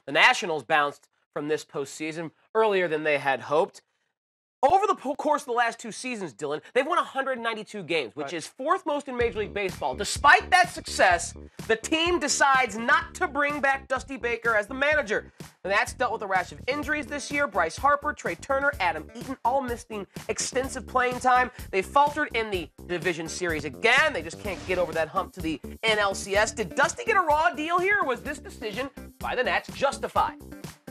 the Nationals bounced from this postseason earlier than they had hoped. Over the course of the last two seasons, Dylan, they've won 192 games, which is fourth most in Major League Baseball. Despite that success, the team decides not to bring back Dusty Baker as the manager. And that's dealt with a rash of injuries this year. Bryce Harper, Trey Turner, Adam Eaton, all missing extensive playing time. They faltered in the division series again. They just can't get over that hump to the NLCS. Did Dusty get a raw deal here, or was this decision by the Nats justified?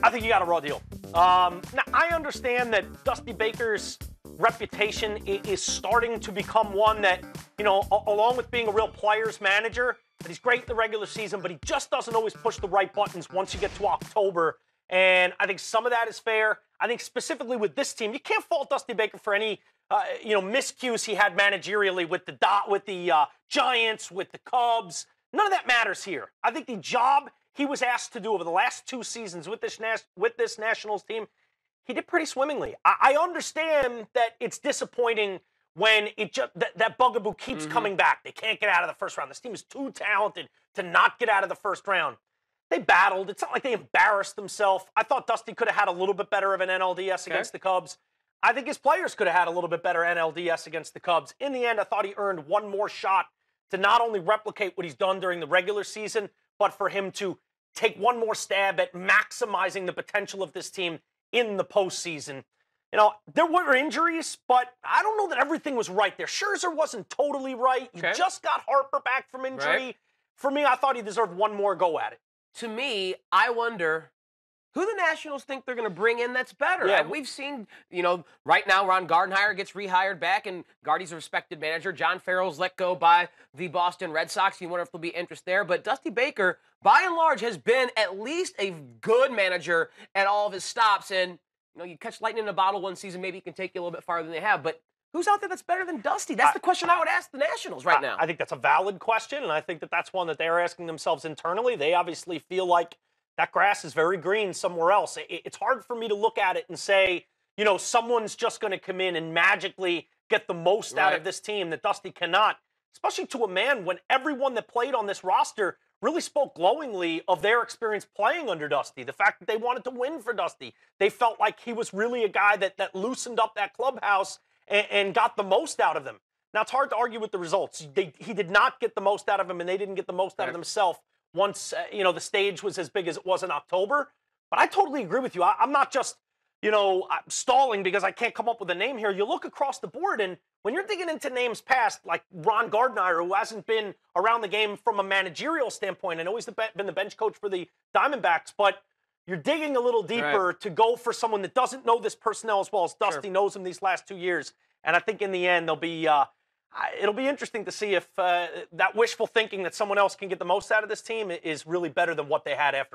I think you got a raw deal. Now, I understand that Dusty Baker's reputation is starting to become one that, along with being a real player's manager, that he's great in the regular season, but he just doesn't always push the right buttons once you get to October. And I think some of that is fair. I think specifically with this team, you can't fault Dusty Baker for any, miscues he had managerially with the Giants, with the Cubs. None of that matters here. I think the job he was asked to do over the last two seasons with this Nationals team, he did pretty swimmingly. I understand that it's disappointing when that bugaboo keeps coming back. They can't get out of the first round. This team is too talented to not get out of the first round. They battled. It's not like they embarrassed themselves. I thought Dusty could have had a little bit better of an NLDS against the Cubs. I think his players could have had a little bit better NLDS against the Cubs. In the end, I thought he earned one more shot to not only replicate what he's done during the regular season, but for him to take one more stab at maximizing the potential of this team in the postseason. There were injuries, but I don't know that everything was right there. Scherzer wasn't totally right. You just got Harper back from injury. Right. For me, I thought he deserved one more go at it. To me, I wonder who the Nationals think they're going to bring in that's better. Yeah. We've seen, right now Ron Gardenhire gets rehired back, and Gardy's a respected manager. John Farrell's let go by the Boston Red Sox. You wonder if there'll be interest there. But Dusty Baker, by and large, has been at least a good manager at all of his stops. And, you catch lightning in a bottle one season, maybe he can take you a little bit farther than they have. But who's out there that's better than Dusty? That's the question I would ask the Nationals right now. I think that's a valid question, and I think that's one that they're asking themselves internally. They obviously feel like that grass is very green somewhere else. It's hard for me to look at it and say, someone's just going to come in and magically get the most out of this team that Dusty cannot, especially to a man when everyone that played on this roster really spoke glowingly of their experience playing under Dusty. The fact that they wanted to win for Dusty. They felt like he was really a guy that loosened up that clubhouse and got the most out of them. Now, it's hard to argue with the results. He did not get the most out of him, and they didn't get the most out of themselves once, the stage was as big as it was in October. But I totally agree with you. I'm not just, stalling because I can't come up with a name here. You look across the board, and when you're digging into names past, like Ron Gardenhire, who hasn't been around the game from a managerial standpoint, I know he's been the bench coach for the Diamondbacks, but you're digging a little deeper to go for someone that doesn't know this personnel as well as Dusty knows him these last 2 years. And I think in the end, it'll be interesting to see if that wishful thinking that someone else can get the most out of this team is really better than what they had after.